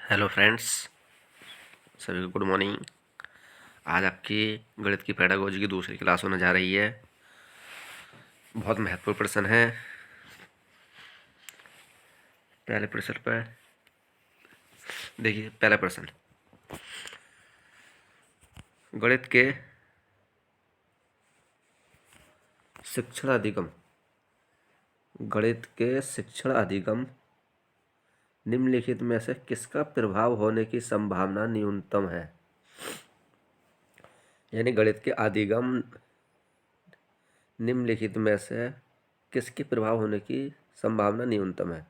Hello friends, सभी को good morning. आज आपकी गणित की पेडागोजी की दूसरी क्लास होने जा रही है। बहुत महत्वपूर्ण प्रश्न है। पहले प्रश्न पर देखिए। पहला प्रश्न, गणित के शिक्षण अधिगम निम्नलिखित में से किसका प्रभाव होने की संभावना न्यूनतम है। यानी गणित के अधिगम निम्नलिखित में से किसके प्रभाव होने की संभावना न्यूनतम है।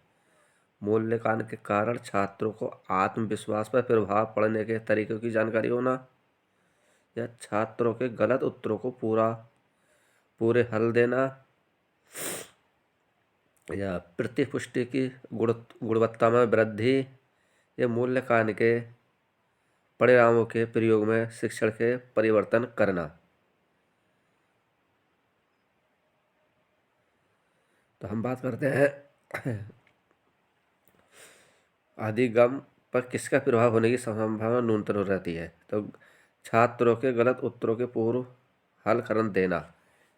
मूल्यांकन के कारण छात्रों को आत्मविश्वास पर प्रभाव पड़ने के तरीकों की जानकारी होना, या छात्रों के गलत उत्तरों को पूरे हल देना, या प्रतिपुष्टि की गुणवत्ता में वृद्धि, या मूल्यांकन के परिणामों के प्रयोग में शिक्षण के परिवर्तन करना। तो हम बात करते हैं अधिगम पर किसका प्रभाव होने की संभावना न्यूनतम रहती है। तो छात्रों के गलत उत्तरों के पूर्व हल कर देना,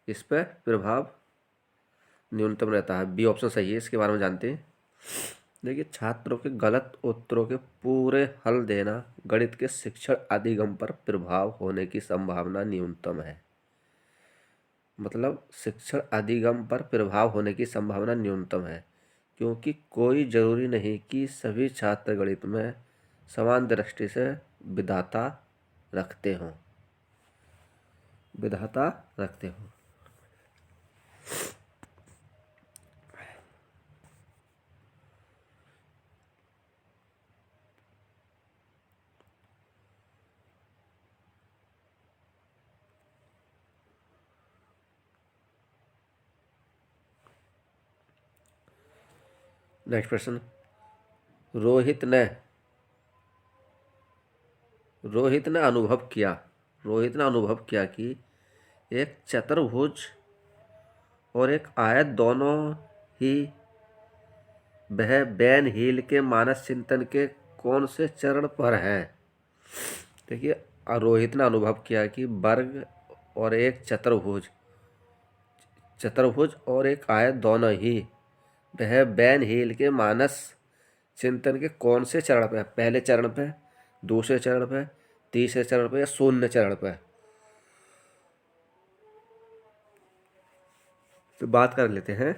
इस पर प्रभाव न्यूनतम रहता है। बी ऑप्शन सही है। इसके बारे में जानते हैं। देखिए, छात्रों के गलत उत्तरों के पूरे हल देना गणित के शिक्षण अधिगम पर प्रभाव होने की संभावना न्यूनतम है। मतलब शिक्षण अधिगम पर प्रभाव होने की संभावना न्यूनतम है, क्योंकि कोई जरूरी नहीं कि सभी छात्र गणित में समान दृष्टि से विधाता रखते हों। नेक्स्ट प्रश्न, रोहित ने अनुभव किया कि एक चतुर्भुज और एक आयत दोनों ही वह बैन हील के मानस चिंतन के कौन से चरण पर हैं। देखिए, रोहित ने अनुभव किया कि वर्ग और एक चतुर्भुज और एक आयत दोनों ही वह बैन हील के मानस चिंतन के कौन से चरण पे है। पहले चरण पे, दूसरे चरण पे, तीसरे चरण पे, या शून्य चरण पे। तो बात कर लेते हैं।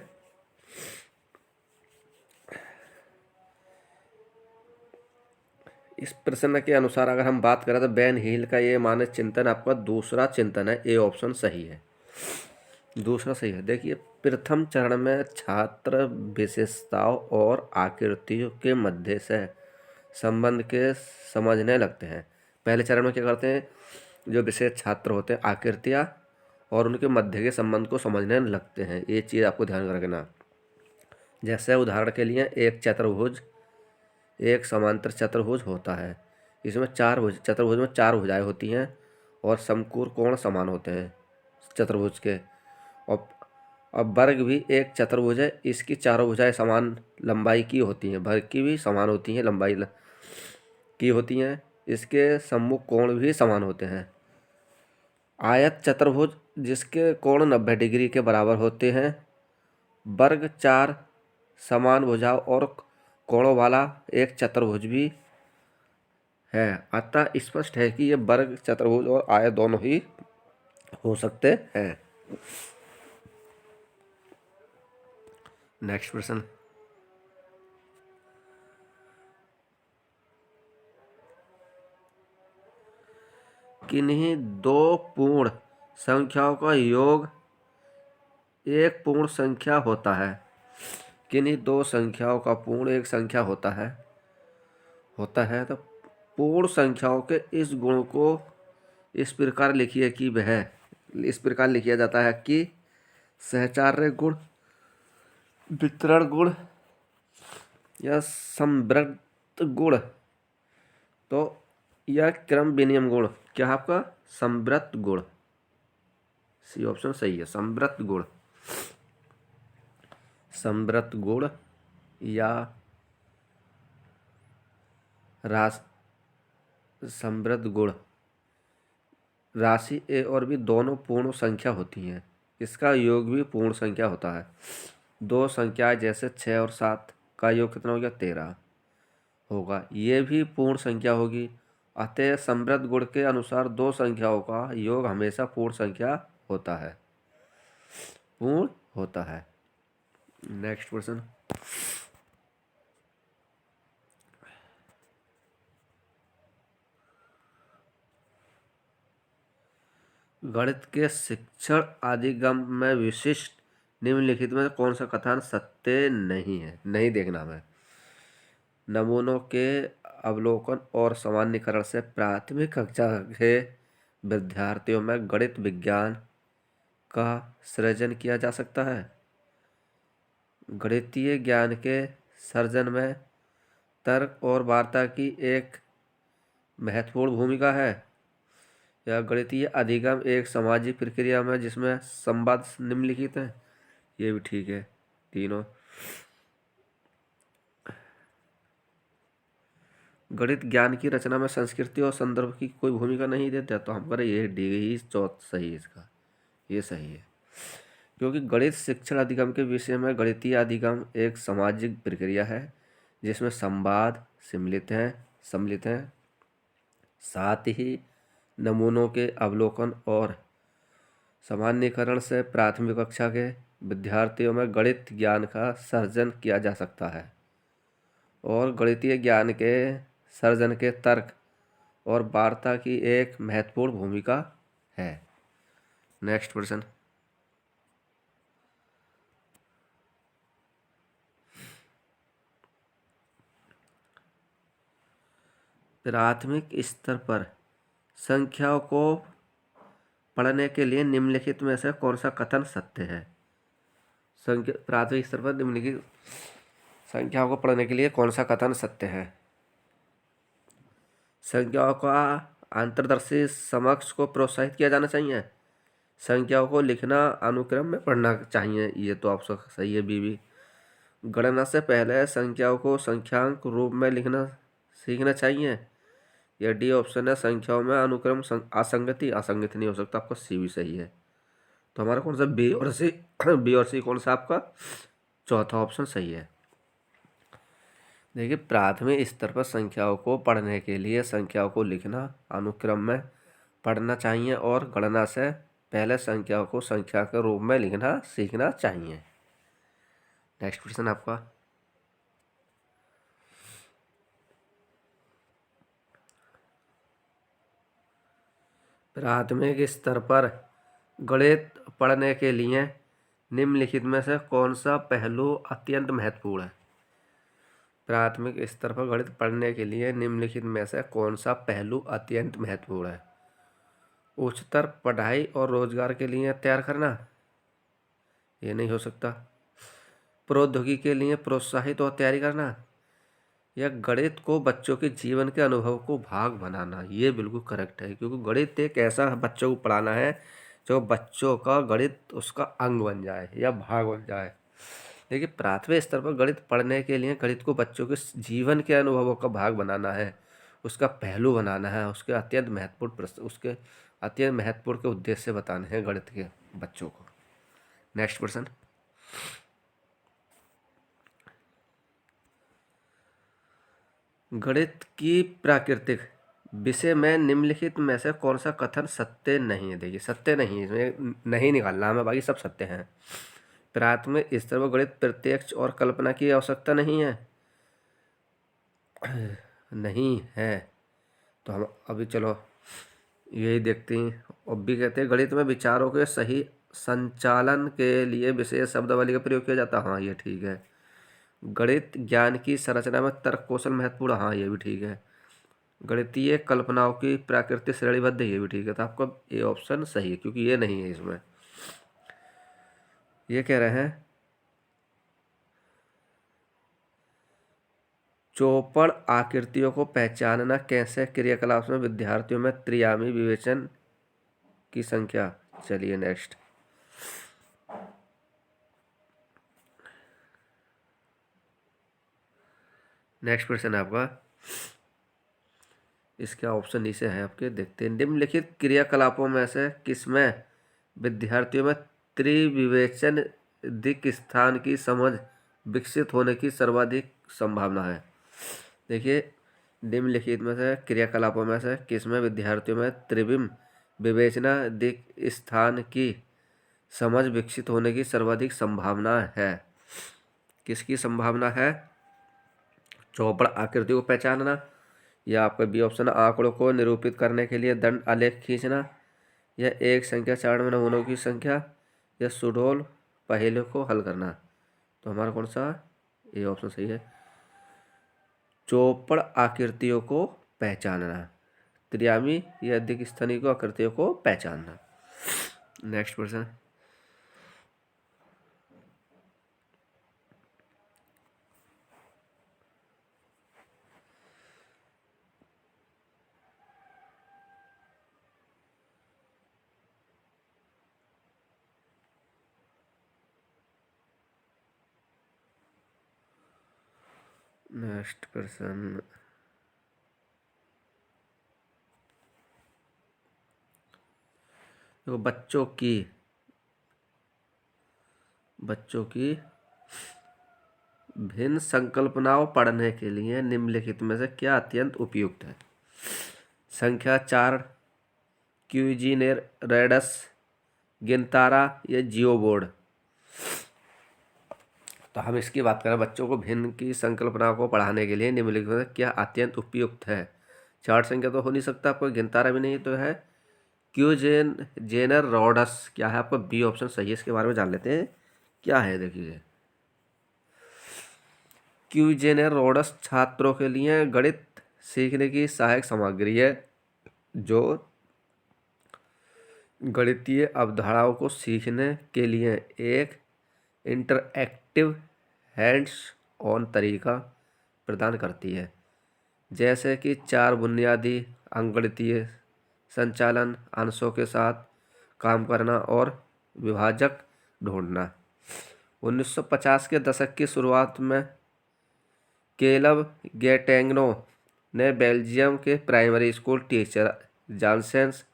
इस प्रश्न के अनुसार अगर हम बात करें तो बैन हील का ये मानस चिंतन आपका दूसरा चिंतन है। ए ऑप्शन सही है। दूसरा सही है। देखिए, प्रथम चरण में छात्र विशेषताओं और आकृतियों के मध्य से संबंध के समझने लगते हैं। पहले चरण में क्या करते हैं, जो विशेष छात्र होते हैं आकृतियाँ और उनके मध्य के संबंध को समझने लगते हैं। ये चीज़ आपको ध्यान रखना। जैसे उदाहरण के लिए एक समांतर चतुर्भुज होता है। इसमें चतुर्भुज में चार भुजाएं होती हैं और समकोण कोण समान होते हैं चतुर्भुज के। और अब वर्ग भी एक चतुर्भुज है। इसकी चारों भुजाएं समान लंबाई की होती हैं। वर्ग की भी समान होती हैं, लंबाई की होती हैं। इसके सम्मुख कोण भी समान होते हैं। आयत चतुर्भुज जिसके कोण 90 डिग्री के बराबर होते हैं। वर्ग चार समान भुजाओं और कोणों वाला एक चतुर्भुज भी है। अतः स्पष्ट है कि ये वर्ग चतुर्भुज और आयत दोनों ही हो सकते हैं। नेक्स्ट प्रश्न, किन्हीं दो पूर्ण संख्याओं का योग एक पूर्ण संख्या होता है। किन्हीं दो संख्याओं का पूर्ण एक संख्या होता है तो पूर्ण संख्याओं के इस गुण को इस प्रकार लिखिया जाता है कि सहचार्य गुण, वितरण गुण, या संवृत्त गुण। तो यह क्रम विनिमय गुण क्या है आपका, संवृत्त गुण। सी ऑप्शन सही है, संवृत्त गुण या रास समृद्ध गुण। राशि ए और बी दोनों पूर्ण संख्या होती हैं, इसका योग भी पूर्ण संख्या होता है। दो संख्या जैसे 6 और 7 का योग कितना हो गया, 13 होगा, ये भी पूर्ण संख्या होगी। अतः समृद्ध गुण के अनुसार दो संख्याओं का योग हमेशा पूर्ण संख्या होता है, पूर्ण होता है। Next question. गणित के शिक्षण अधिगम में विशिष्ट निम्नलिखित में कौन सा कथन सत्य नहीं है, नहीं देखना हमें। नमूनों के अवलोकन और सामान्यीकरण से प्राथमिक कक्षा के विद्यार्थियों में गणित विज्ञान का सृजन किया जा सकता है। गणितीय ज्ञान के सर्जन में तर्क और वार्ता की एक महत्वपूर्ण भूमिका है। या गणितीय अधिगम एक सामाजिक प्रक्रिया में जिसमें संवाद निम्नलिखित है, ये भी ठीक है तीनों। गणित ज्ञान की रचना में संस्कृति और संदर्भ की कोई भूमिका नहीं देता, तो हम करें ये डी ही चौथ सही है, इसका ये सही है। क्योंकि गणित शिक्षण अधिगम के विषय में गणितीय अधिगम एक सामाजिक प्रक्रिया है जिसमें संवाद सम्मिलित हैं, साथ ही नमूनों के अवलोकन और सामान्यीकरण से प्राथमिक कक्षा के विद्यार्थियों में गणित ज्ञान का सर्जन किया जा सकता है। और गणितीय ज्ञान के सर्जन के तर्क और वार्ता की एक महत्वपूर्ण भूमिका है। नेक्स्ट प्रश्न। प्राथमिक स्तर पर संख्याओं को पढ़ने के लिए निम्नलिखित में से कौन सा कथन सत्य है। प्राथमिक स्तर पर निम्नलिखित संख्याओं को पढ़ने के लिए कौन सा कथन सत्य है। संख्याओं का अंतर्दर्शी समक्ष को प्रोत्साहित किया जाना चाहिए। संख्याओं को लिखना अनुक्रम में पढ़ना चाहिए, ये तो आप सही है बीबी। गणना से पहले संख्याओं को संख्यांक रूप में लिखना सीखना चाहिए। यह डी ऑप्शन है, संख्याओं में अनुक्रम असंगति नहीं हो सकता, आपका सी भी सही है। तो हमारा कौन सा बी और सी बी और सी कौन सा आपका चौथा ऑप्शन सही है। देखिए, प्राथमिक स्तर पर संख्याओं को पढ़ने के लिए संख्याओं को लिखना अनुक्रम में पढ़ना चाहिए और गणना से पहले संख्याओं को संख्या के रूप में लिखना सीखना चाहिए। नेक्स्ट क्वेश्चन आपका। प्राथमिक स्तर पर गणित पढ़ने के लिए निम्नलिखित में से कौन सा पहलू अत्यंत महत्वपूर्ण है। प्राथमिक स्तर पर गणित पढ़ने के लिए निम्नलिखित में से कौन सा पहलू अत्यंत महत्वपूर्ण है। उच्चतर पढ़ाई और रोजगार के लिए तैयार करना, ये नहीं हो सकता। प्रौद्योगिकी के लिए प्रोत्साहित और तैयारी करना, या गणित को बच्चों के जीवन के अनुभव को भाग बनाना, ये बिल्कुल करेक्ट है। क्योंकि गणित एक ऐसा बच्चों को पढ़ाना है जो बच्चों का गणित उसका अंग बन जाए या भाग बन जाए। देखिए, प्राथमिक स्तर पर गणित पढ़ने के लिए गणित को बच्चों के जीवन के अनुभवों का भाग बनाना है, उसका पहलू बनाना है, उसके अत्यंत महत्वपूर्ण के उद्देश्य बताने हैं गणित के बच्चों को। Next question. गणित की प्राकृतिक विषय में निम्नलिखित में से कौन सा कथन सत्य नहीं है। देखिए, सत्य नहीं है, इसमें नहीं निकालना हमें, बाकी सब सत्य हैं। प्राथमिक स्तर पर गणित प्रत्यक्ष और कल्पना की आवश्यकता नहीं है, नहीं है। तो हम अभी चलो यही देखते हैं। अब भी कहते हैं गणित में विचारों के सही संचालन के लिए विशेष शब्दावली का प्रयोग किया जाता है, हाँ ये ठीक है। गणित ज्ञान की संरचना में तर्क कौशल महत्वपूर्ण, हाँ ये भी ठीक है। गणितीय कल्पनाओं की प्राकृतिक श्रेणीबद्ध, ये भी ठीक है। तो आपका ये ऑप्शन सही है, क्योंकि ये नहीं है इसमें। ये कह रहे हैं चौपड़ आकृतियों को पहचानना कैसे क्रियाकलाप में विद्यार्थियों में त्रियामी विवेचन की संख्या। चलिए नेक्स्ट। नेक्स्ट क्वेश्चन है आपका। इसका ऑप्शन नीचे है आपके, देखते हैं। निम्नलिखित क्रियाकलापों में से किसमें विद्यार्थियों में त्रिविवेचन दिक स्थान की समझ विकसित होने की सर्वाधिक संभावना है? देखिए, निम्नलिखित में से क्रियाकलापों में से किसमें विद्यार्थियों में त्रिविम विवेचना दिक स्थान की समझ विकसित होने की सर्वाधिक संभावना है? किसकी संभावना है? चौपड़ आकृति को पहचानना, या आपका बी ऑप्शन आंकड़ों को निरूपित करने के लिए दंड आलेख खींचना, या एक संख्या चार में नमूनों की संख्या, या सुडोल पहेलियों को हल करना। तो हमारा कौन सा ये ऑप्शन सही है? चौपड़ आकृतियों को पहचानना, त्रियामी या अधिक स्थानीय को आकृतियों को पहचानना। Next question. नेक्स्ट क्वेश्चन, देखो, बच्चों की भिन्न संकल्पनाओं पढ़ने के लिए निम्नलिखित में से क्या अत्यंत उपयुक्त है? संख्या चार, क्यूजिनेरेडस, गिनतारा, या जियो बोर्ड। तो हम इसकी बात करें, बच्चों को भिन्न की संकल्पना को पढ़ाने के लिए निम्नलिखित में से क्या अत्यंत उपयुक्त है? चार संख्या तो हो नहीं सकता, आपको गिनतारा भी नहीं, तो है क्यूजेनर रोडस। क्या है आपका? बी ऑप्शन सही है। इसके बारे में जान लेते हैं क्या है। देखिए, क्यूजेनर रोडस छात्रों के लिए गणित सीखने की सहायक सामग्री है जो गणितीय अवधारणाओं को सीखने के लिए एक इंटरएक्टिव हैंड्स ऑन तरीका प्रदान करती है, जैसे कि चार बुनियादी अंकगणितीय संचालन, अंशों के साथ काम करना और विभाजक ढूंढना। 1950 के दशक की शुरुआत में केलब गेटेंगनो ने बेल्जियम के प्राइमरी स्कूल टीचर जॉन्सेंस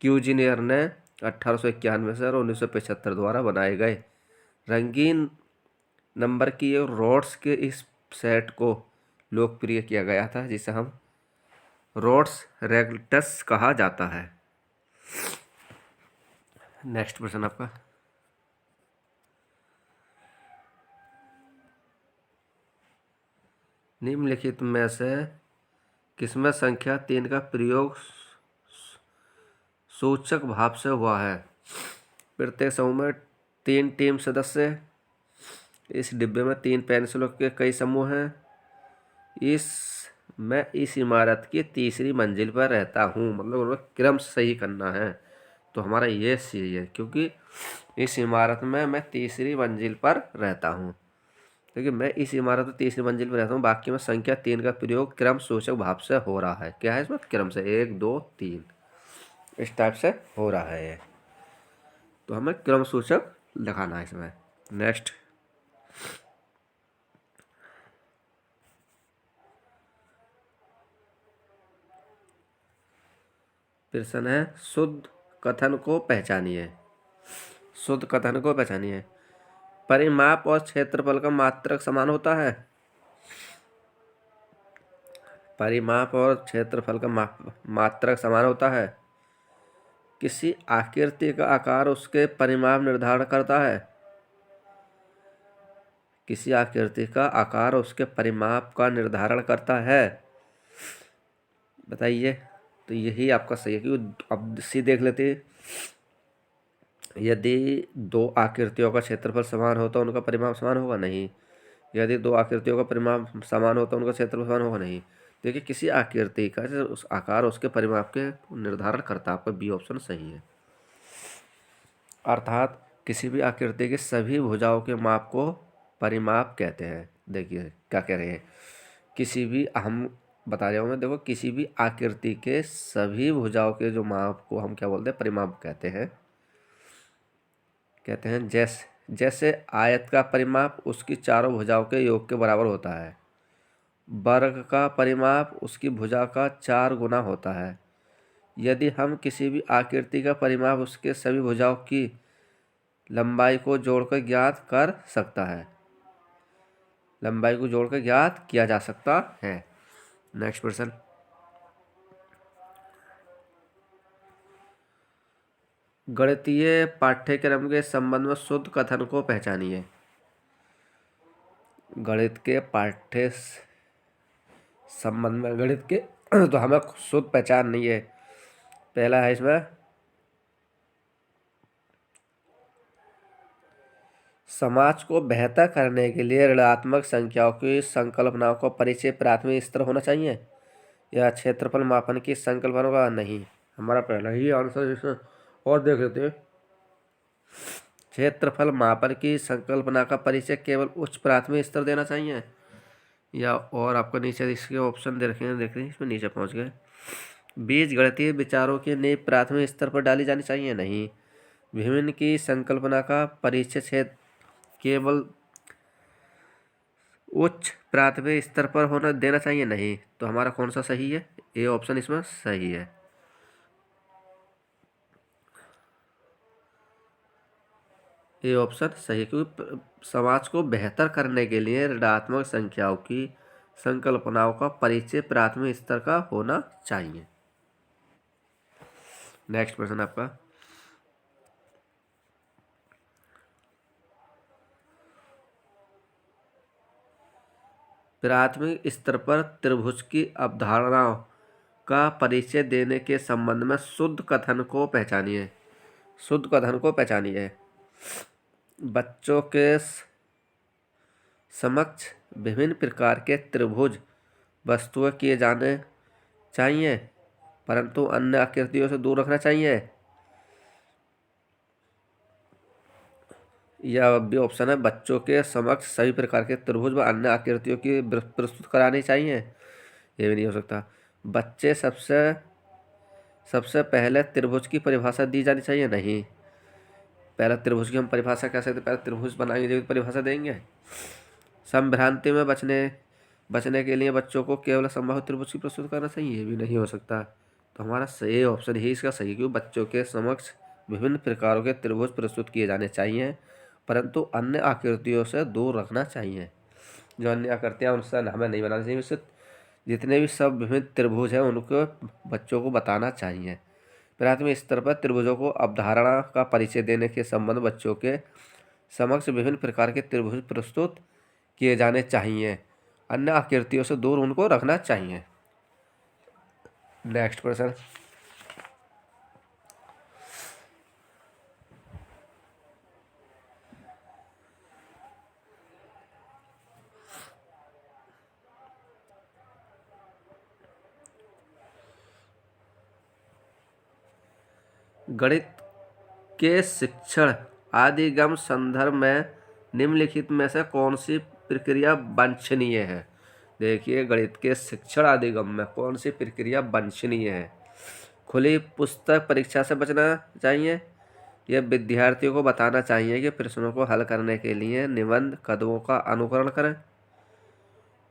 क्यूजिनियर ने 1891 से और 1975 द्वारा बनाए गए रंगीन नंबर की रोड्स के इस सेट को लोकप्रिय किया गया था, जिसे हम रोड्स रेगल्टस कहा जाता है। नेक्स्ट क्वेश्चन आपका, निम्नलिखित में से किसमें संख्या 3 का प्रयोग सूचक भाव से हुआ है? प्रत्येक समूह में 3 टीम सदस्य, इस डिब्बे में 3 पेंसिलों के कई समूह हैं, मैं इस इमारत की तीसरी मंजिल पर रहता हूँ। मतलब क्रम सही करना है, तो हमारा ये सही है, क्योंकि इस इमारत में मैं तीसरी मंजिल पर रहता हूँ। देखिए, मैं इस इमारत में तीसरी मंजिल पर रहता हूँ, बाकी में संख्या 3 का प्रयोग क्रम सूचक भाव से हो रहा है। क्या है इसमें? क्रम से 1 2 3 इस टाइप से हो रहा है, तो हमें क्रम सूचक लगाना है इसमें। नेक्स्ट प्रश्न है, शुद्ध कथन को पहचानिए। शुद्ध कथन को पहचानिए। परिमाप और क्षेत्रफल का मात्रक समान होता है? परिमाप और क्षेत्रफल का मात्रक समान होता है। किसी आकृति का आकार उसके परिमाप निर्धारण करता है? किसी आकृति का आकार उसके परिमाप का निर्धारण करता है? बताइए। तो यही आपका सही है, क्योंकि अब सी देख लेते हैं, यदि दो आकृतियों का क्षेत्रफल समान हो तो उनका परिमाप समान होगा? नहीं। यदि दो आकृतियों का परिमाप समान हो तो उनका क्षेत्रफल समान होगा? नहीं। देखिए, किसी आकृति का उस आकार उसके परिमाप के निर्धारण करता है। आपका बी ऑप्शन सही है। अर्थात किसी भी आकृति की सभी भुजाओं के माप को परिमाप कहते हैं। देखिए क्या कह रहे हैं, किसी भी, हम बता रहा हूँ मैं, देखो, किसी भी आकृति के सभी भुजाओं के जो माप को हम क्या बोलते हैं? परिमाप कहते हैं। जैसे आयत का परिमाप उसकी चारों भुजाओं के योग के बराबर होता है। वर्ग का परिमाप उसकी भुजा का 4 गुना होता है। यदि हम किसी भी आकृति का परिमाप उसके सभी भुजाओं की लंबाई को जोड़कर ज्ञात कर सकता है, लंबाई को जोड़कर ज्ञात किया जा सकता है। नेक्स्ट प्रश्न, गणितीय पाठ्यक्रम के संबंध में शुद्ध कथन को पहचानिए। गणित के पाठ्य संबंध में गणित के तो हमें शुद्ध पहचान नहीं है। पहला है इसमें समाज को बेहतर करने के लिए ऋणात्मक संख्याओं की संकल्पनाओं का परिचय प्राथमिक स्तर होना चाहिए या क्षेत्रफल मापन की संकल्पना का नहीं। हमारा पहला ही आंसर इसमें। और देख लेते हैं, क्षेत्रफल मापन की संकल्पना का परिचय केवल उच्च प्राथमिक स्तर देना चाहिए या और आपको नीचे इसके ऑप्शन दे रखे हैं, इसमें नीचे पहुंच गए। बीज गणितीय विचारों की नींव प्राथमिक स्तर पर डाली जानी चाहिए नहीं। विभिन्न की संकल्पना का परिचय क्षेत्र केवल उच्च प्राथमिक स्तर पर होना देना चाहिए नहीं। तो हमारा कौन सा सही है? ये ऑप्शन इसमें सही है। ये ऑप्शन सही है क्योंकि समाज को बेहतर करने के लिए ऋणात्मक संख्याओं की संकल्पनाओं का परिचय प्राथमिक स्तर का होना चाहिए। नेक्स्ट प्रश्न आपका, प्राथमिक स्तर पर त्रिभुज की अवधारणाओं का परिचय देने के संबंध में शुद्ध कथन को पहचानिए। शुद्ध कथन को पहचानिए। बच्चों के समक्ष विभिन्न प्रकार के त्रिभुज वस्तुएं किए जाने चाहिए परंतु अन्य आकृतियों से दूर रखना चाहिए। यह भी ऑप्शन है, बच्चों के समक्ष सभी प्रकार के त्रिभुज व अन्य आकृतियों की प्रस्तुत करानी चाहिए। ये भी नहीं हो सकता। बच्चे सबसे पहले त्रिभुज की परिभाषा दी जानी चाहिए नहीं। पहले त्रिभुज की हम परिभाषा कैसे दें? पहले त्रिभुज बनाएंगे जब परिभाषा देंगे। संभ्रांति में बचने के लिए बच्चों को केवल संभावित त्रिभुज की प्रस्तुत करना चाहिए। ये भी नहीं हो सकता। तो हमारा सही ऑप्शन ही इसका सही, क्यों बच्चों के समक्ष विभिन्न प्रकारों के त्रिभुज प्रस्तुत किए जाने चाहिए परंतु अन्य आकृतियों से दूर रखना चाहिए। जो अन्य आकृतियाँ उनसे हमें नहीं बनानी चाहिए। उससे जितने भी सब विभिन्न त्रिभुज हैं उनको बच्चों को बताना चाहिए। प्राथमिक स्तर पर त्रिभुजों को अवधारणा का परिचय देने के संबंध बच्चों के समक्ष विभिन्न प्रकार के त्रिभुज प्रस्तुत किए जाने चाहिए, अन्य आकृतियों से दूर उनको रखना चाहिए। नेक्स्ट प्रश्न, गणित के शिक्षण आदिगम संदर्भ में निम्नलिखित में से कौन सी प्रक्रिया वांछनीय है? देखिए, गणित के शिक्षण आदिगम में कौन सी प्रक्रिया वांछनीय है? खुली पुस्तक परीक्षा से बचना चाहिए, यह विद्यार्थियों को बताना चाहिए कि प्रश्नों को हल करने के लिए निबंध कदमों का अनुकरण करें,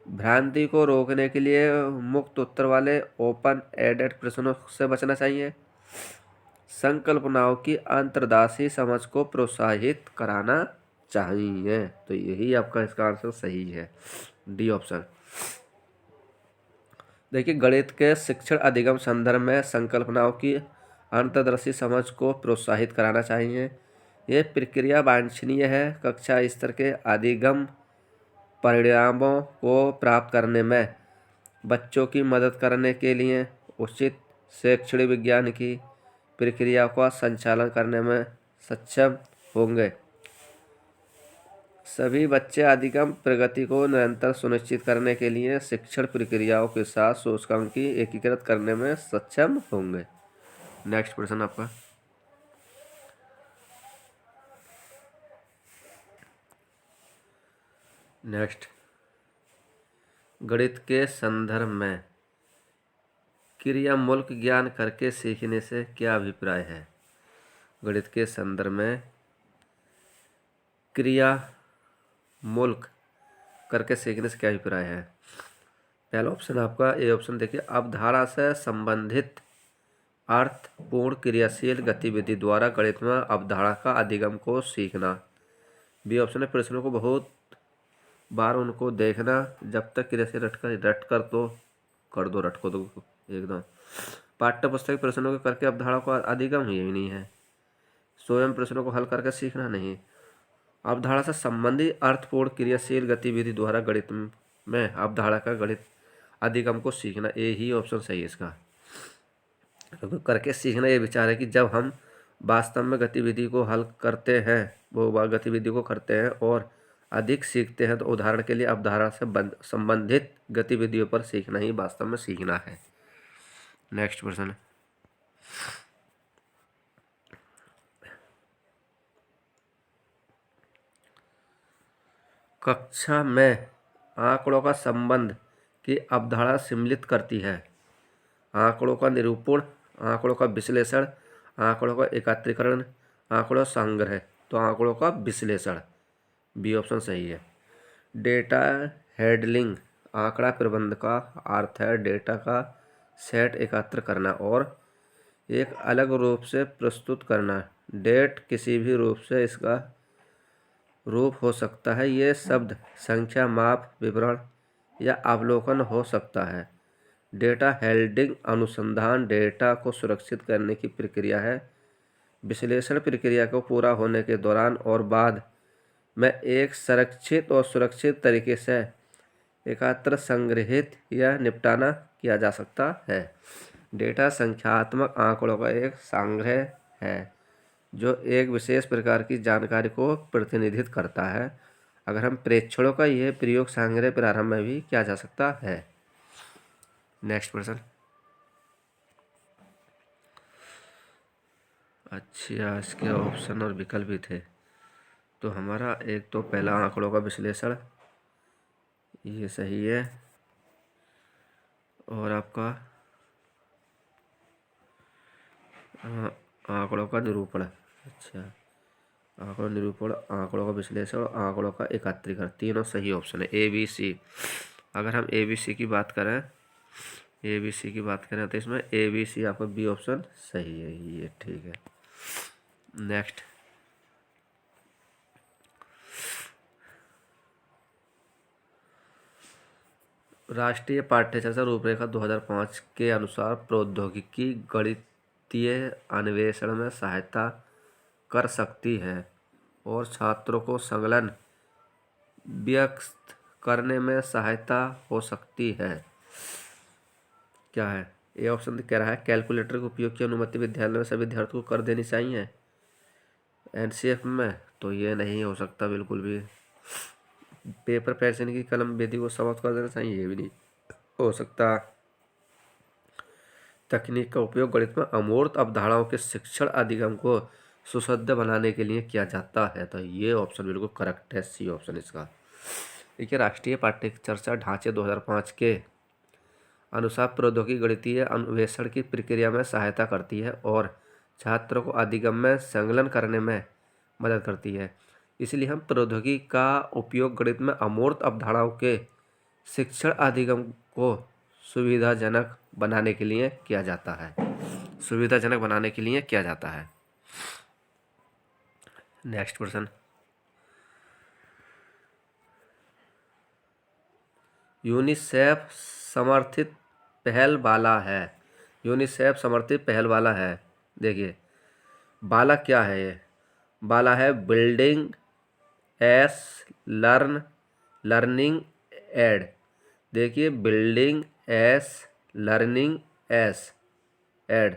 भ्रांति को रोकने के लिए मुक्त उत्तर वाले ओपन एडेड प्रश्नों से बचना चाहिए, संकल्पनाओं की अंतर्दृष्टि समझ को प्रोत्साहित कराना चाहिए। तो यही आपका इसका आंसर सही है, डी ऑप्शन। देखिए, गणित के शिक्षण अधिगम संदर्भ में संकल्पनाओं की अंतर्दृष्टि समझ को प्रोत्साहित कराना चाहिए। ये प्रक्रिया वांछनीय है। कक्षा स्तर के अधिगम परिणामों को प्राप्त करने में बच्चों की मदद करने के लिए उचित शैक्षणिक विज्ञान की प्रक्रिया का संचालन करने में सक्षम होंगे। सभी बच्चे अधिगम प्रगति को निरंतर सुनिश्चित करने के लिए शिक्षण प्रक्रियाओं के साथ सूचकांक की एकीकृत करने में सक्षम होंगे। नेक्स्ट प्रश्न आपका, नेक्स्ट, गणित के संदर्भ में क्रियामूलक ज्ञान करके सीखने से क्या अभिप्राय है? गणित के संदर्भ में क्रियामूलक करके सीखने से क्या अभिप्राय है? पहला ऑप्शन आपका ए ऑप्शन देखिए, अवधारणा से संबंधित अर्थपूर्ण क्रियाशील गतिविधि द्वारा गणित में अवधारणा का अधिगम को सीखना। बी ऑप्शन है, प्रश्नों को बहुत बार उनको देखना जब तक क्रियाशील रट कर तो कर दो, रट को दो एकदम। पाठ्य पुस्तक प्रश्नों को करके अवधारणा को अधिगम ही नहीं है, स्वयं प्रश्नों को हल करके सीखना नहीं। अवधारणा से संबंधित अर्थपूर्ण क्रियाशील गतिविधि द्वारा गणित में अवधारणा का गणित अधिगम को सीखना, ये ही ऑप्शन सही है इसका। तो करके सीखना ये विचार है कि जब हम वास्तव में गतिविधि को हल करते हैं, वो गतिविधि को करते हैं और अधिक सीखते हैं, तो उदाहरण के लिए अवधारणा से संबंधित गतिविधियों पर सीखना ही वास्तव में सीखना है। नेक्स्ट प्रश्न, कक्षा में आंकड़ों का संबंध की अवधारणा सम्मिलित करती है। आंकड़ों का निरूपण, आंकड़ों का विश्लेषण, आंकड़ों का एकत्रीकरण, आंकड़ों संग्रह। तो आंकड़ों का विश्लेषण, बी ऑप्शन सही है। डेटा हैंडलिंग, आंकड़ा प्रबंधन का अर्थ है डेटा का सेट एकत्र करना और एक अलग रूप से प्रस्तुत करना। डेट किसी भी रूप से इसका रूप हो सकता है, ये शब्द संख्या, माप, विवरण या अवलोकन हो सकता है। डेटा हैंडलिंग अनुसंधान डेटा को सुरक्षित करने की प्रक्रिया है। विश्लेषण प्रक्रिया को पूरा होने के दौरान और बाद में एक संरक्षित और सुरक्षित तरीके से एकत्र, संग्रहित या निपटाना किया जा सकता है। डेटा संख्यात्मक आंकड़ों का एक संग्रह है जो एक विशेष प्रकार की जानकारी को प्रतिनिधित्व करता है। अगर हम प्रेक्षणों का यह प्रयोग संग्रह प्रारंभ में भी किया जा सकता है। नेक्स्ट प्रश्न, अच्छा इसके ऑप्शन और विकल्प भी थे। तो हमारा एक तो पहला आंकड़ों का विश्लेषण, ये सही है। और आपका आंकड़ों का निरूपण, अच्छा आंकड़ों निरूपण, आंकड़ों का विश्लेषण और आंकड़ों का एकत्रीकरण, तीनों सही ऑप्शन है, ए बी सी। अगर हम ए बी सी की बात करें, ए बी सी की बात करें तो इसमें ए बी सी आपका बी ऑप्शन सही है, ये ठीक है। नेक्स्ट, राष्ट्रीय पाठ्यचर्या रूपरेखा 2005 के अनुसार प्रौद्योगिकी गणितीय अन्वेषण में सहायता कर सकती है और छात्रों को संलग्न व्यक्त करने में सहायता हो सकती है। क्या है ये ऑप्शन कह रहा है, कैलकुलेटर के उपयोग की अनुमति विद्यालय में सभी विद्यार्थियों को कर देनी चाहिए एनसीएफ में, तो ये नहीं हो सकता बिल्कुल भी। पेपर पेंसिल की कलम विधि को समाप्त कर देना चाहिए, ये भी नहीं हो सकता। तकनीक का उपयोग गणित में अमूर्त अवधारणाओं के शिक्षण अधिगम को सुसज्ज बनाने के लिए किया जाता है, तो ये ऑप्शन बिल्कुल करेक्ट है, सी ऑप्शन इसका। देखिए, राष्ट्रीय पाठ्यचर्या ढांचे 2005 के अनुसार प्रौद्योगिकी गणितीय अन्वेषण की प्रक्रिया में सहायता करती है और छात्रों को अधिगम में संलग्न करने में मदद करती है। इसलिए हम प्रौद्योगिकी का उपयोग गणित में अमूर्त अवधारणाओं के शिक्षण अधिगम को सुविधाजनक बनाने के लिए किया जाता है, सुविधाजनक बनाने के लिए किया जाता है। नेक्स्ट प्रश्न, यूनिसेफ समर्थित पहल वाला है। यूनिसेफ समर्थित पहल वाला है, देखिए बाला क्या है, ये बाला है बिल्डिंग एस लर्निंग एड। देखिए building as learning as aid,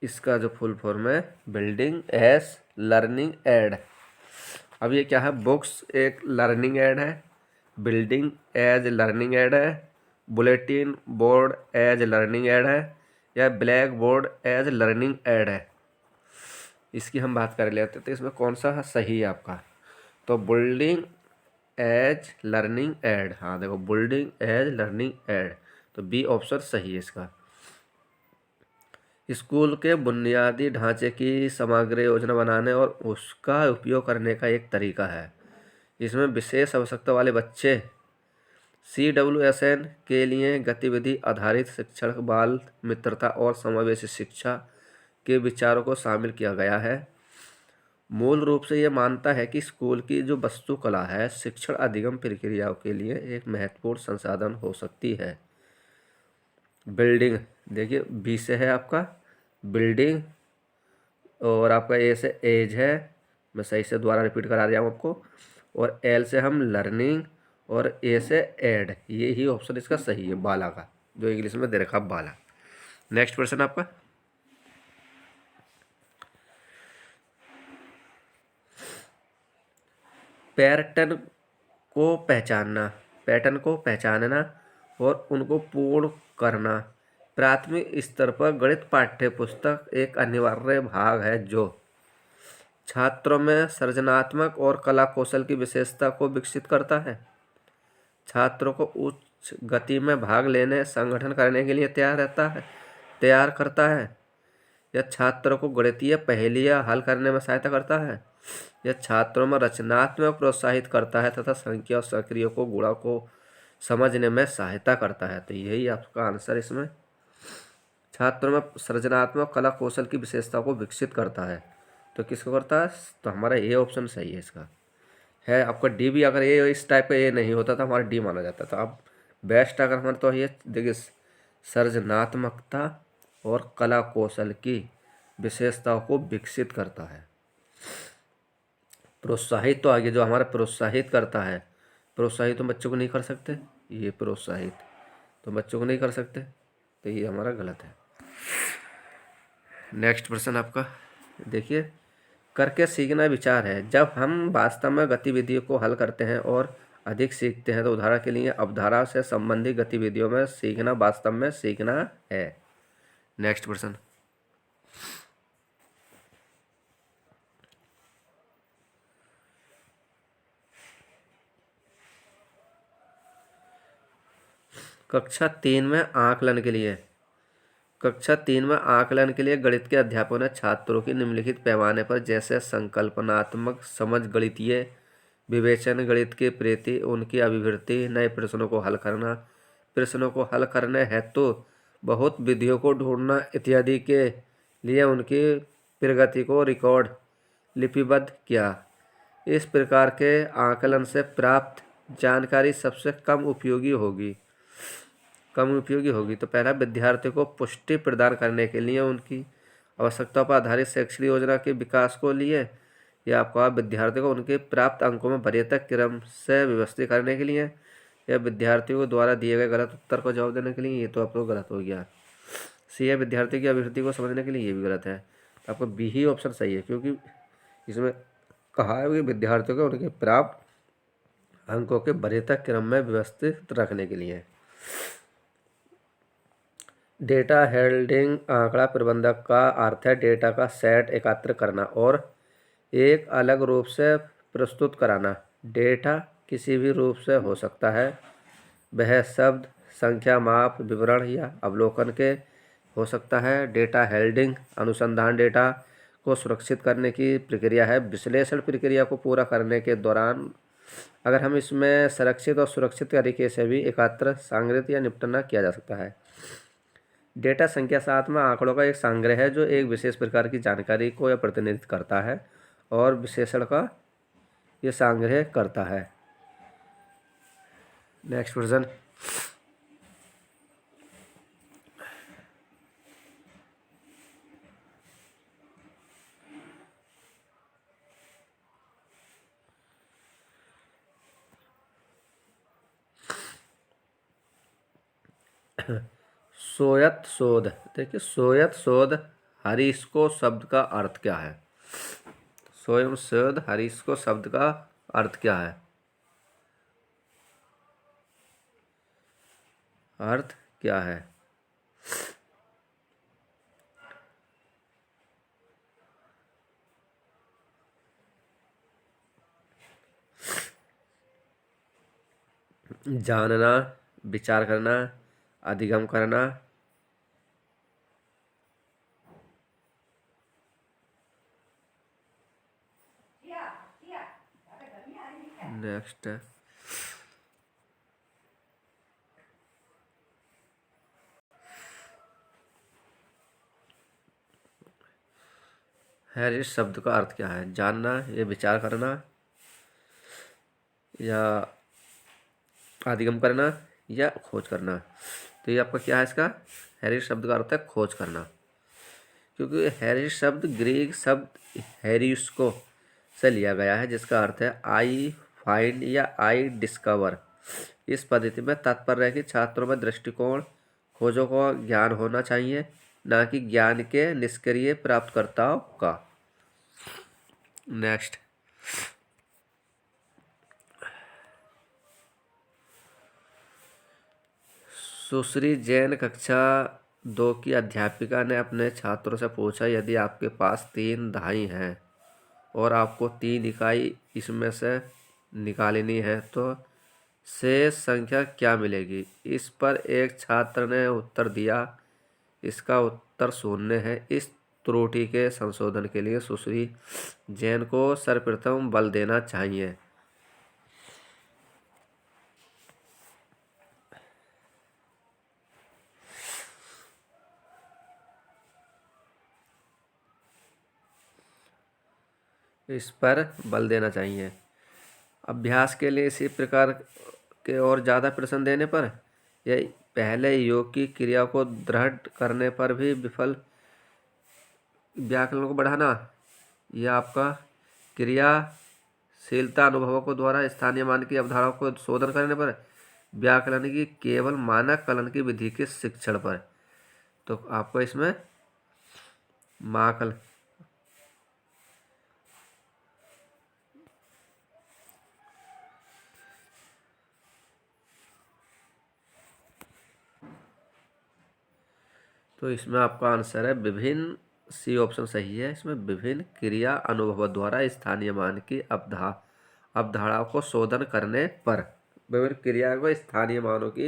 इसका जो फुल फॉर्म है बिल्डिंग एस लर्निंग एड। अब ये क्या है, बुक्स एक लर्निंग एड है, बिल्डिंग एज लर्निंग एड है, bulletin board as learning aid है, या blackboard as learning aid है। इसकी हम बात कर लेते हैं, तो इसमें कौन सा सही है आपका, तो बिल्डिंग एज लर्निंग एड। हाँ देखो, बिल्डिंग एज लर्निंग एड, तो बी ऑप्शन सही है इसका। स्कूल के बुनियादी ढांचे की समग्र योजना बनाने और उसका उपयोग करने का एक तरीका है। इसमें विशेष आवश्यकता वाले बच्चे CWSN के लिए गतिविधि आधारित शिक्षण, बाल मित्रता और समावेशी शिक्षा के विचारों को शामिल किया गया है। मूल रूप से ये मानता है कि स्कूल की जो वास्तुकला है शिक्षण अधिगम प्रक्रियाओं के लिए एक महत्वपूर्ण संसाधन हो सकती है। बिल्डिंग, देखिए बी से है आपका बिल्डिंग, और आपका ए से एज है, मैं सही से दोबारा रिपीट करा रहा हूँ आपको, और एल से हम लर्निंग, और ए से एड, ये ही ऑप्शन इसका सही है बाला का, जो इंग्लिश में दे रखा बाला। नेक्स्ट क्वेश्चन आपका, पैटर्न को पहचानना और उनको पूर्ण करना प्राथमिक स्तर पर गणित पाठ्य पुस्तक एक अनिवार्य भाग है जो छात्रों में सृजनात्मक और कला कौशल की विशेषता को विकसित करता है, छात्रों को उच्च गति में भाग लेने, संगठन करने के लिए तैयार करता है। यह छात्रों को गणितीय पहेलियाँ हल करने में सहायता करता है। यह छात्रों में रचनात्मक प्रोत्साहित करता है तथा संख्या और सक्रिय को गुणों को समझने में सहायता करता है। तो यही आपका आंसर इसमें, छात्रों में सृजनात्मक कला कौशल की विशेषता को विकसित करता है। तो किसको करता है? तो हमारा ए ऑप्शन सही है इसका, है आपका डी भी। अगर ये इस टाइप का ए नहीं होता तो हमारा डी माना जाता था। अब बेस्ट अगर हमारे तो ये देखिए, सृजनात्मकता और कला कौशल की विशेषताओं को विकसित करता है। प्रोत्साहित तो आगे जो हमारा प्रोत्साहित करता है, प्रोत्साहित तो बच्चों को नहीं कर सकते, ये प्रोत्साहित तो बच्चों को नहीं कर सकते, तो ये हमारा गलत है। नेक्स्ट प्रश्न आपका देखिए, करके सीखना विचार है। जब हम वास्तव में गतिविधियों को हल करते हैं और अधिक सीखते हैं, तो उदाहरण के लिए अवधारणा से संबंधित गतिविधियों में सीखना वास्तव में सीखना है। नेक्स्ट प्रश्न, कक्षा 3 में आकलन के लिए गणित के अध्यापकों ने छात्रों की निम्नलिखित पैमाने पर जैसे संकल्पनात्मक समझ, गणितीय विवेचन, गणित के प्रति उनकी अभिवृत्ति, नए प्रश्नों को हल करने हेतु बहुत विधियों को ढूंढना इत्यादि के लिए उनकी प्रगति को रिकॉर्ड लिपिबद्ध किया। इस प्रकार के आकलन से प्राप्त जानकारी सबसे कम उपयोगी होगी। तो पहला, विद्यार्थियों को पुष्टि प्रदान करने के लिए उनकी आवश्यकता पर आधारित शैक्षणिक योजना के विकास को लिए, या आपका विद्यार्थियों को उनके प्राप्त अंकों में वरीयता क्रम से व्यवस्थित करने के लिए, या विद्यार्थियों को द्वारा दिए गए गलत उत्तर को जवाब देने के लिए। ये तो आपको गलत हो गया। सी है, विद्यार्थी की अभिवृद्धि को समझने के लिए, ये भी गलत है। तो आपको बी ही ऑप्शन सही है, क्योंकि इसमें कहा है कि विद्यार्थियों को उनके प्राप्त अंकों के वरीयता क्रम में व्यवस्थित रखने के लिए। डेटा हेल्डिंग आंकड़ा प्रबंधक का अर्थ है डेटा का सेट एकत्र करना और एक अलग रूप से प्रस्तुत कराना। डेटा किसी भी रूप से हो सकता है, वह शब्द, संख्या, माप, विवरण या अवलोकन के हो सकता है। डेटा हेल्डिंग अनुसंधान डेटा को सुरक्षित करने की प्रक्रिया है। विश्लेषण प्रक्रिया को पूरा करने के दौरान अगर हम इसमें सुरक्षित और सुरक्षित तरीके से भी एकत्र, संग्रहित या निपटना किया जा सकता है। डेटा संख्या 7 में आंकड़ों का एक संग्रह है जो एक विशेष प्रकार की जानकारी को या प्रतिनिधित्व करता है और विशेषण का ये संग्रह करता है। नेक्स्ट वर्जन, सोयत शोध। देखिए, सोयत शोध हरीशको शब्द का अर्थ क्या है? स्वयं शोध हरीशको शब्द का अर्थ क्या है? अर्थ क्या है? जानना, विचार करना, अधिगम करना। नेक्स्ट, हैरिस शब्द का अर्थ क्या है? जानना, ये विचार करना, या अधिगम करना, या खोज करना। तो ये आपका क्या है इसका? हैरिस शब्द का अर्थ है खोज करना, क्योंकि हैरिस शब्द ग्रीक शब्द हैरिस्को से लिया गया है, जिसका अर्थ है आई फाइंड या आई डिस्कवर। इस पद्धति में तात्पर्य है कि छात्रों में दृष्टिकोण, खोजों का ज्ञान होना चाहिए, ना कि ज्ञान के निष्क्रिय प्राप्तकर्ताओं का। नेक्स्ट, सुश्री जैन कक्षा 2 की अध्यापिका ने अपने छात्रों से पूछा, यदि आपके पास 3 दहाई हैं और आपको 3 इकाई इसमें से निकालनी है तो शेष संख्या क्या मिलेगी? इस पर एक छात्र ने उत्तर दिया, इसका उत्तर शून्य है। इस त्रुटि के संशोधन के लिए सुश्री जैन को सर्वप्रथम बल देना चाहिए। इस पर बल देना चाहिए। अभ्यास के लिए इसी प्रकार के और ज़्यादा प्रश्न देने पर, या पहले योग की क्रिया को दृढ़ करने पर भी विफल, व्याकरण को बढ़ाना, यह आपका क्रियाशीलता अनुभवों को द्वारा स्थानीय मान की अवधारणाओं को शोधन करने पर, व्याकरण की केवल मानक कलन की विधि के शिक्षण पर। तो आपको इसमें माकल तो इसमें आपका आंसर है विभिन्न, सी ऑप्शन सही है। इसमें विभिन्न क्रिया अनुभव द्वारा स्थानीय मान की अवधारणाओं को शोधन करने पर, विभिन्न क्रिया को स्थानीय मानों की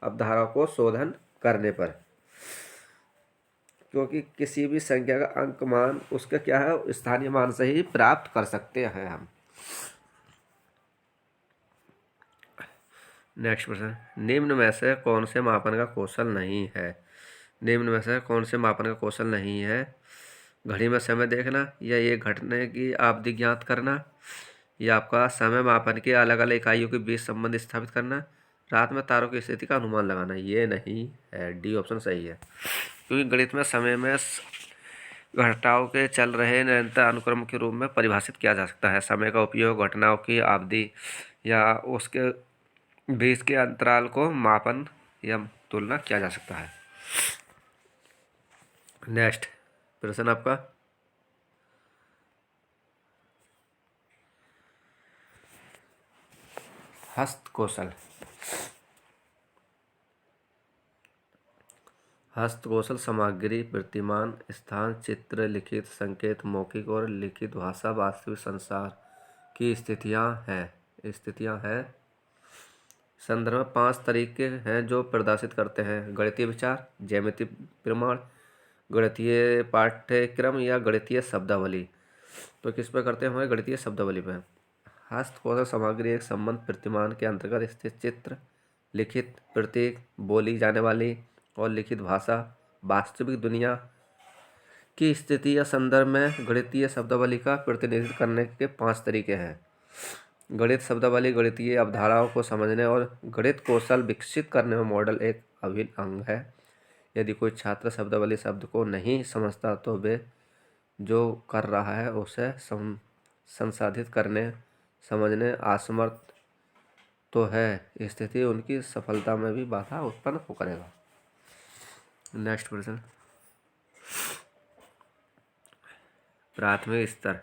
अवधारणाओं को शोधन करने पर, क्योंकि किसी भी संख्या का अंक मान उसका क्या है, स्थानीय मान से ही प्राप्त कर सकते हैं हम। नेक्स्ट प्रश्न, निम्न में से कौन से मापन का कौशल नहीं है? निम्न में से कौन से मापन का कौशल नहीं है? घड़ी में समय देखना, या ये घटने की अवधि ज्ञात करना, या आपका समय मापन की अलग अलग इकाइयों के बीच संबंध स्थापित करना, रात में तारों की स्थिति का अनुमान लगाना। ये नहीं है, डी ऑप्शन सही है। क्योंकि गणित में समय में घटनाओं के चल रहे निरंतर अनुक्रम के रूप में परिभाषित किया जा सकता है। समय का उपयोग घटनाओं की अवधि या उसके बीच के अंतराल को मापन या तुलना किया जा सकता है। नेक्स्ट प्रश्न आपका, हस्त कौशल। हस्त कौशल सामग्री, प्रतिमान, स्थान, चित्र, लिखित संकेत, मौखिक और लिखित भाषा, वास्तविक संसार की स्थितियां हैं। संदर्भ में 5 तरीके हैं जो प्रदर्शित करते हैं: गणितीय विचार, ज्यामितीय प्रमाण, गणितीय पाठ्यक्रम, या गणितीय शब्दावली। तो किस पे करते हैं? गणितीय शब्दावली पे। हस्त कौशल सामग्री एक संबंध प्रतिमान के अंतर्गत स्थित चित्र, लिखित प्रतीक, बोली जाने वाली और लिखित भाषा, वास्तविक दुनिया की स्थिति या संदर्भ में गणितीय शब्दावली का प्रतिनिधित्व करने के 5 तरीके हैं। गणित शब्दावली गणितीय अवधारणाओं को समझने और गणित कौशल विकसित करने में मॉडल एक अभिन्न अंग है। यदि कोई छात्र शब्दावली शब्द को नहीं समझता तो वे जो कर रहा है उसे संसाधित करने समझने असमर्थ तो है, स्थिति उनकी सफलता में भी बाधा उत्पन्न हो करेगा। नेक्स्ट प्रश्न, प्राथमिक स्तर।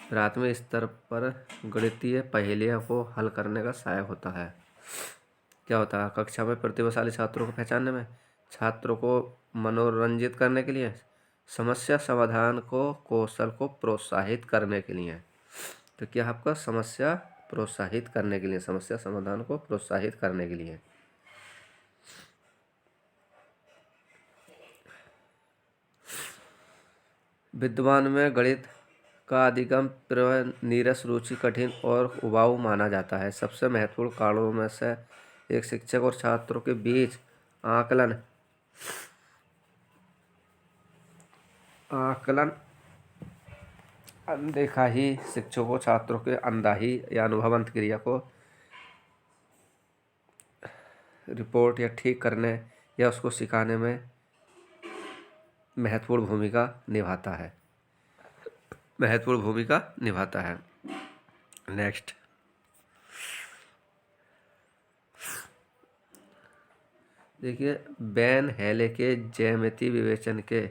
प्राथमिक स्तर पर गणितीय पहेलियों को हल करने का सहायक होता है। क्या होता है? कक्षा में प्रतिभाशाली छात्रों को पहचानने में, छात्रों को मनोरंजित करने के लिए, समस्या समाधान को कौशल को प्रोत्साहित करने के लिए। तो क्या आपका समस्या प्रोत्साहित करने के लिए, समस्या समाधान को प्रोत्साहित करने के लिए। विद्वान में गणित का अधिगम नीरस, रुचि, कठिन और उबाऊ माना जाता है। सबसे महत्वपूर्ण कारणों में से एक शिक्षक और छात्रों के बीच आकलन अनदेखा ही शिक्षकों छात्रों के अनदाही या अनुभवंत क्रिया को रिपोर्ट या ठीक करने या उसको सिखाने में महत्वपूर्ण भूमिका निभाता है, महत्वपूर्ण भूमिका निभाता है। नेक्स्ट, देखिए बैन हेले के ज्यामिति विवेचन के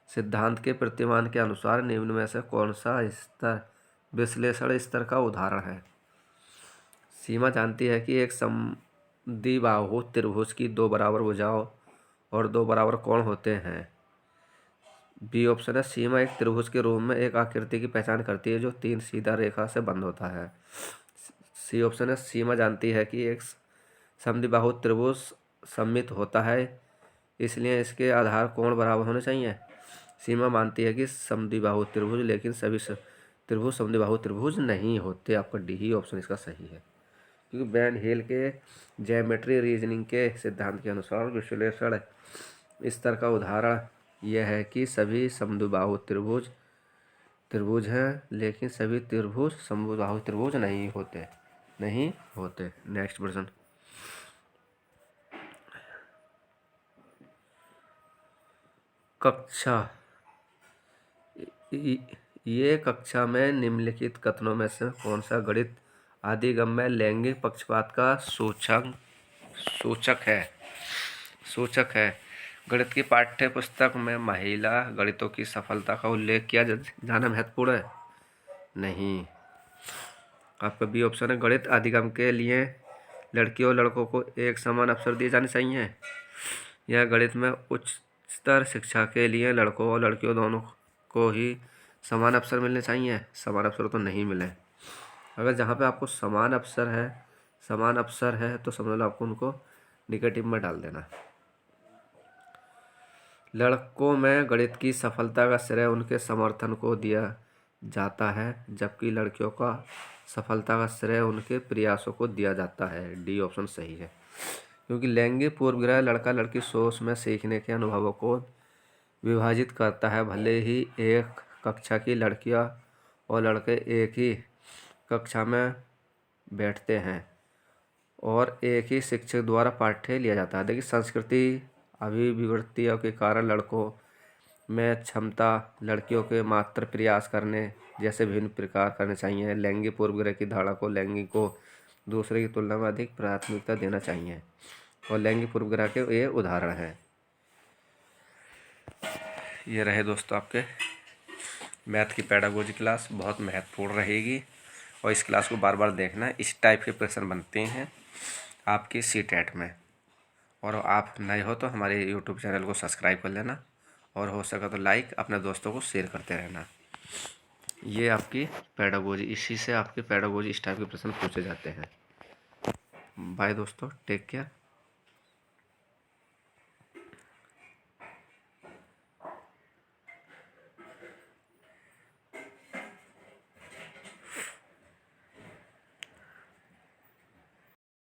सिद्धांत के प्रतिमान के अनुसार निम्न में से कौन सा स्तर विश्लेषण स्तर का उदाहरण है। सीमा जानती है कि एक समद्विबाहु त्रिभुज की दो बराबर भुजाओं और दो बराबर कोण होते हैं। बी ऑप्शन है, सीमा एक त्रिभुज के रूप में एक आकृति की पहचान करती है जो तीन सीधा रेखा से बंद होता है। सी ऑप्शन है, सीमा जानती है कि एक समद्विबाहु त्रिभुज सममित होता है इसलिए इसके आधार कोण बराबर होने चाहिए। सीमा मानती है कि समद्विबाहु त्रिभुज, लेकिन सभी त्रिभुज समद्विबाहु त्रिभुज नहीं होते। आपका डी ही ऑप्शन इसका सही है, क्योंकि बैन हेल के ज्योमेट्री रीजनिंग के सिद्धांत के अनुसार विश्लेषण स्तर का उदाहरण यह है कि सभी समद्विबाहु त्रिभुज हैं, लेकिन सभी त्रिभुज समद्विबाहु त्रिभुज नहीं होते। नेक्स्ट प्रश्न, कक्षा में निम्नलिखित कथनों में से कौन सा गणित आदिगम में लैंगिक पक्षपात का सूचक है। गणित की पाठ्य पुस्तक में महिला गणितों की सफलता का उल्लेख किया जाना महत्वपूर्ण है। नहीं। आपका बी ऑप्शन है, गणित अधिगम के लिए लड़कियों और लड़कों को एक समान अवसर दिए जाने चाहिए। यह गणित में उच्चतर शिक्षा के लिए लड़कों और लड़कियों दोनों को ही समान अवसर मिलने चाहिए। समान अवसर तो नहीं मिले। अगर जहाँ पे आपको समान अवसर है तो समझ लो आपको उनको निगेटिव में डाल देना। लड़कों में गणित की सफलता का श्रेय उनके समर्थन को दिया जाता है, जबकि लड़कियों का सफलता का श्रेय उनके प्रयासों को दिया जाता है। डी ऑप्शन सही है, क्योंकि लैंगिक पूर्वग्रह लड़का लड़की सोच में सीखने के अनुभवों को विभाजित करता है। भले ही एक कक्षा की लड़कियां और लड़के एक ही कक्षा में बैठते हैं और एक ही शिक्षक द्वारा पाठ्य लिया जाता है। देखिए संस्कृति अभिविवर्तियों के कारण लड़कों में क्षमता लड़कियों के मात्र प्रयास करने जैसे विभिन्न प्रकार करने चाहिए। लैंगिक पूर्वग्रह की धारणा को लैंगिक को दूसरे की तुलना में अधिक प्राथमिकता देना चाहिए और लैंगिक पूर्वग्रह के ये उदाहरण हैं। ये रहे दोस्तों आपके मैथ की पेडागोजी क्लास, बहुत महत्वपूर्ण रहेगी और इस क्लास को बार बार देखना। इस टाइप के प्रश्न बनते हैं आपके सीटेट में। और आप नए हो तो हमारे यूट्यूब चैनल को सब्सक्राइब कर लेना और हो सका तो लाइक अपने दोस्तों को शेयर करते रहना। ये आपकी पेडागोजी, इसी से आपके पेडागोजी इस टाइप के प्रश्न पूछे जाते हैं। बाय दोस्तों, टेक केयर।